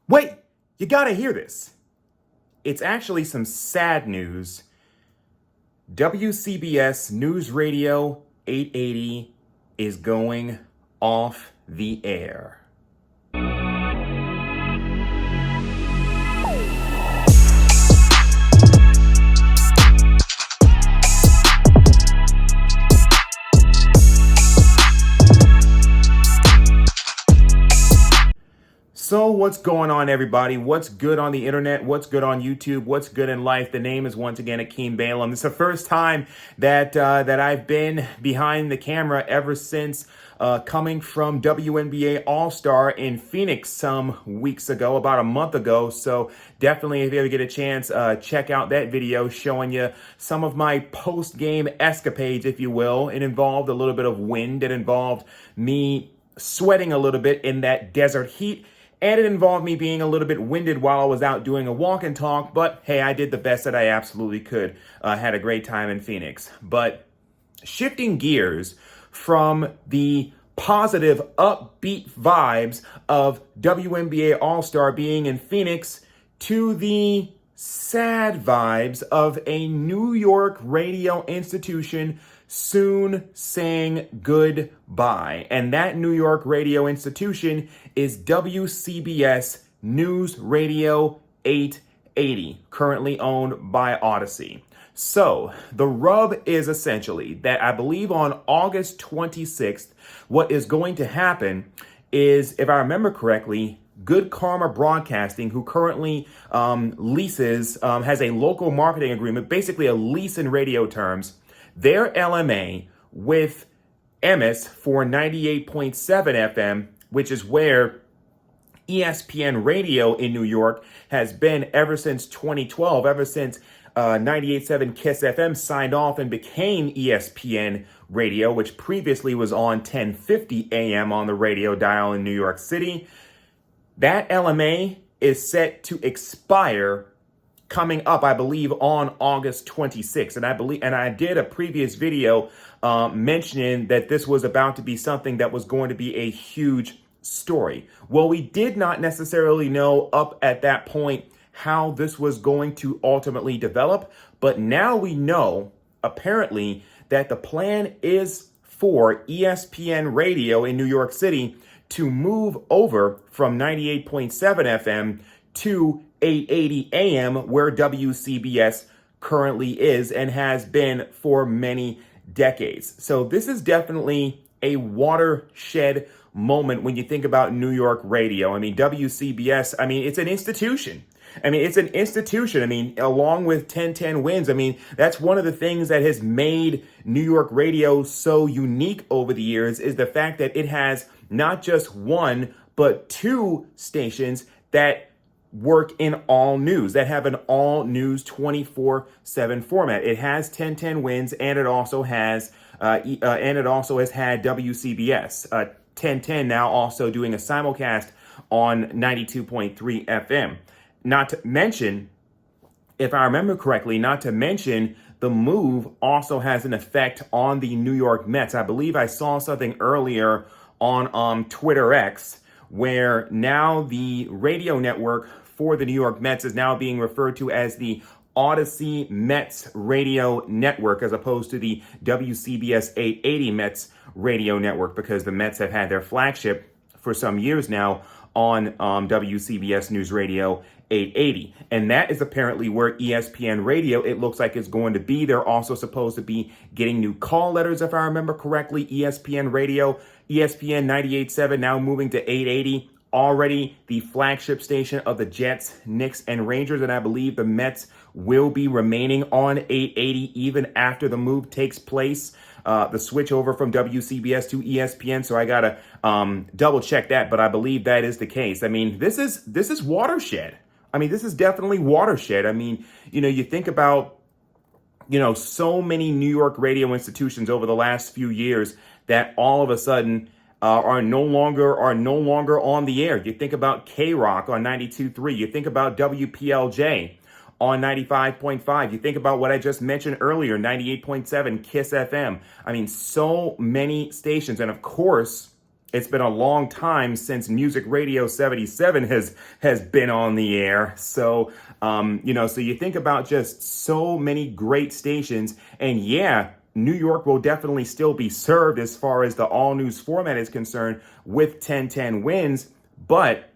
Wait, you gotta hear this. It's actually some sad news. WCBS News Radio 880 is going off the air. So what's going on, everybody? What's good on the internet? What's good on YouTube? What's good in life? The name is once again Akeem Balaam. This is the first time that I've been behind the camera ever since coming from WNBA All-Star in Phoenix some weeks ago, about a month ago. So definitely, if you ever get a chance, check out that video showing you some of my post-game escapades, if you will. It involved a little bit of wind. It involved me sweating a little bit in that desert heat. And it involved me being a little bit winded while I was out doing a walk and talk. But hey, I did the best that I absolutely could. Had a great time in Phoenix. But shifting gears from the positive, upbeat vibes of WNBA All-Star being in Phoenix to the sad vibes of a New York radio institution soon saying goodbye. And that New York radio institution is WCBS News Radio 880, currently owned by Audacy. So the rub is essentially that I believe on August 26th, what is going to happen is, if I remember correctly, Good Karma Broadcasting, who currently leases, has a local marketing agreement, basically a lease in radio terms, their LMA with Emmis for 98.7 FM, which is where ESPN Radio in New York has been ever since 2012, ever since 98.7 KISS FM signed off and became ESPN Radio, which previously was on 1050 AM on the radio dial in New York City. That LMA is set to expire coming up, I believe, on August 26th. And I did a previous video mentioning that this was about to be something that was going to be a huge story. Well, we did not necessarily know up at that point how this was going to ultimately develop, but now we know, apparently, that the plan is for ESPN Radio in New York City to move over from 98.7 FM to 880 AM, where WCBS currently is and has been for many decades. So this is definitely a watershed moment when you think about New York radio. I mean, WCBS, it's an institution. It's an institution. Along with 1010 wins, that's one of the things that has made New York radio so unique over the years is the fact that it has not just one, but two stations that work in all news, that have an all news 24/7 format. It has 1010 wins, and it also has had WCBS 1010 now also doing a simulcast on 92.3 FM. Not to mention, if I remember correctly, the move also has an effect on the New York Mets. I believe I saw something earlier on Twitter X where now the radio network for the New York Mets is now being referred to as the Audacy Mets Radio Network, as opposed to the WCBS 880 Mets Radio Network, because the Mets have had their flagship for some years now on WCBS News Radio 880. And that is apparently where ESPN Radio, it looks like, is going to be. They're also supposed to be getting new call letters, if I remember correctly. ESPN Radio, ESPN 98.7, now moving to 880. Already the flagship station of the Jets, Knicks, and Rangers. And I believe the Mets will be remaining on 880 even after the move takes place. The switch over from WCBS to ESPN. So I got to double check that. But I believe that is the case. This is watershed. This is definitely watershed. You think about, so many New York radio institutions over the last few years that all of a sudden are no longer on the air. You think about K-Rock on 92.3. You think about WPLJ on 95.5. You think about what I just mentioned earlier, 98.7 KISS FM. So many stations. And of course, it's been a long time since Music Radio 77 has been on the air. So, so you think about just so many great stations, and yeah, New York will definitely still be served as far as the all news format is concerned with 1010 wins. But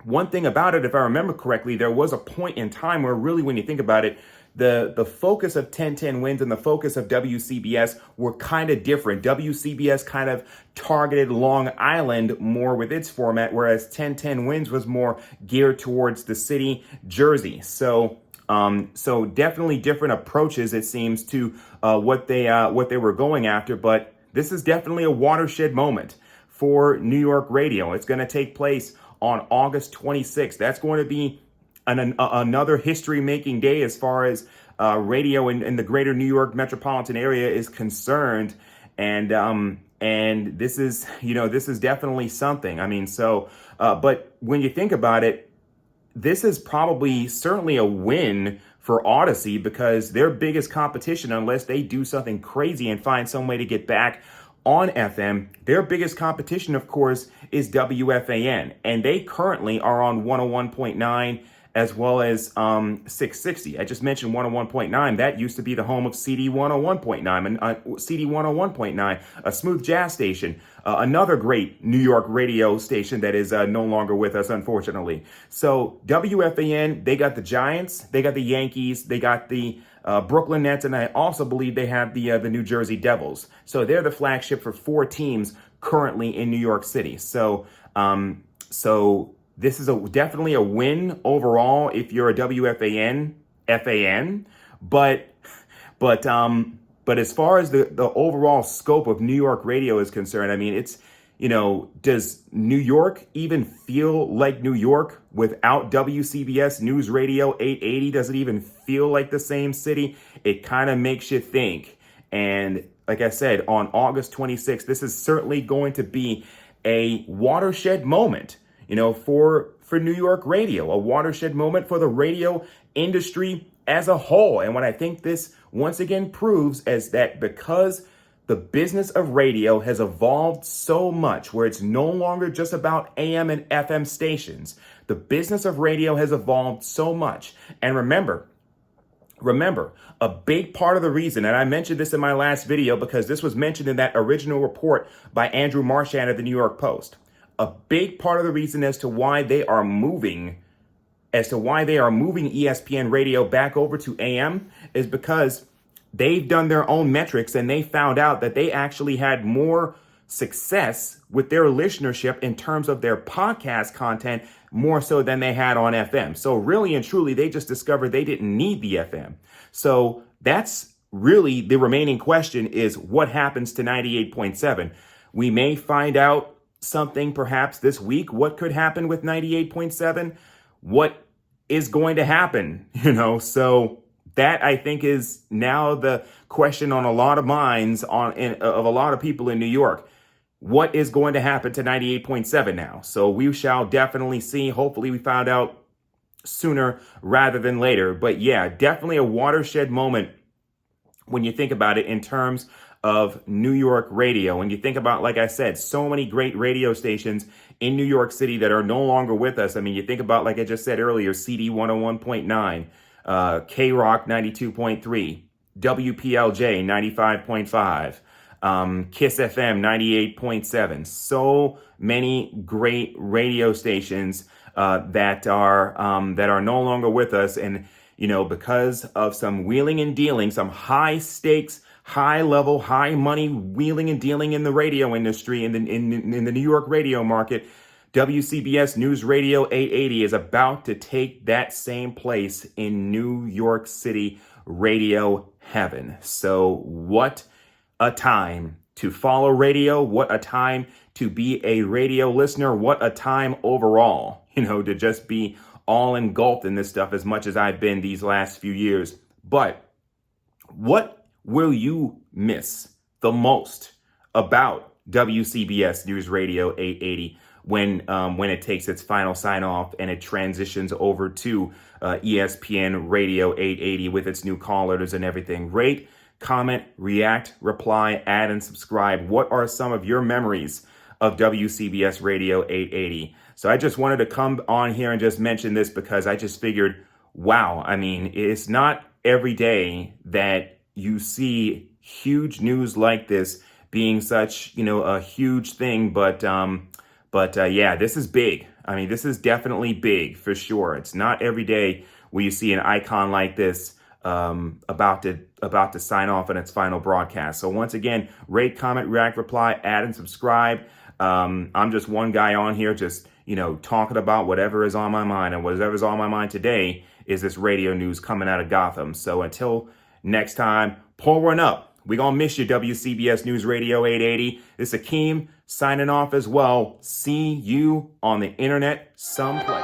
one thing about it, if I remember correctly, there was a point in time where really, when you think about it, the focus of 1010 wins and the focus of WCBS were kind of different. WCBS kind of targeted Long Island more with its format, whereas 1010 wins was more geared towards the city, Jersey. So definitely different approaches, it seems, to what they were going after. But this is definitely a watershed moment for New York radio. It's going to take place on August 26th. That's going to be another history-making day as far as radio in the greater New York metropolitan area is concerned, and this is definitely something. I mean, but when you think about it, this is certainly a win for Audacy, because their biggest competition, unless they do something crazy and find some way to get back on FM, their biggest competition, of course, is WFAN, and they currently are on 101.9 as well as 660. I just mentioned 101.9. That used to be the home of CD 101.9 and CD 101.9, a smooth jazz station, another great New York radio station that is no longer with us, unfortunately. So WFAN, they got the Giants, they got the Yankees, they got the Brooklyn Nets, and I also believe they have the New Jersey Devils. So they're the flagship for 4 teams currently in New York City. So this is definitely a win overall if you're a WFAN fan. But as far as the overall scope of New York radio is concerned, I mean, it's, does New York even feel like New York without WCBS News Radio 880? Does it even feel like the same city? It kind of makes you think. And like I said, on August 26th, this is certainly going to be a watershed moment, for New York radio, a watershed moment for the radio industry as a whole. And what I think this once again proves is that because the business of radio has evolved so much, where it's no longer just about AM and FM stations, the business of radio has evolved so much. And remember, a big part of the reason, and I mentioned this in my last video because this was mentioned in that original report by Andrew Marchand of the New York Post. A big part of the reason as to why they are moving ESPN Radio back over to AM is because they've done their own metrics and they found out that they actually had more success with their listenership in terms of their podcast content more so than they had on FM. So really and truly, they just discovered they didn't need the FM. So that's really the remaining question, is what happens to 98.7? We may find out something perhaps this week. What could happen with 98.7? What is going to happen? So that, I think, is now the question on a lot of minds of a lot of people in New York. What is going to happen to 98.7 now? So we shall definitely see. Hopefully we found out sooner rather than later. But yeah, definitely a watershed moment when you think about it in terms of New York radio. And you think about, like I said, so many great radio stations in New York City that are no longer with us. I mean, you think about, like I just said earlier, CD 101.9, K-Rock 92.3, WPLJ 95.5, Kiss FM 98.7. So many great radio stations that are no longer with us. And, because of some wheeling and dealing, some high stakes, high level, high money wheeling and dealing in the radio industry, in the New York radio market, WCBS News Radio 880 is about to take that same place in New York City radio heaven. So what a time to follow radio. What a time to be a radio listener. What a time overall, to just be all engulfed in this stuff as much as I've been these last few years. But what will you miss the most about WCBS News Radio 880 when it takes its final sign off and it transitions over to ESPN Radio 880 with its new call letters and everything? Rate, comment, react, reply, add, and subscribe. What are some of your memories of WCBS Radio 880. So I just wanted to come on here and just mention this because I just figured, wow, I mean, it's not every day that you see huge news like this being such, a huge thing. But yeah, this is big. I mean, this is definitely big for sure. It's not every day where you see an icon like this about to sign off on its final broadcast. So once again, rate, comment, react, reply, add, and subscribe. I'm just one guy on here, just talking about whatever is on my mind, and whatever's on my mind today is this radio news coming out of Gotham. So until next time, pour one up. We gonna miss you, WCBS News Radio 880. This is Akeem signing off as well. See you on the internet someplace.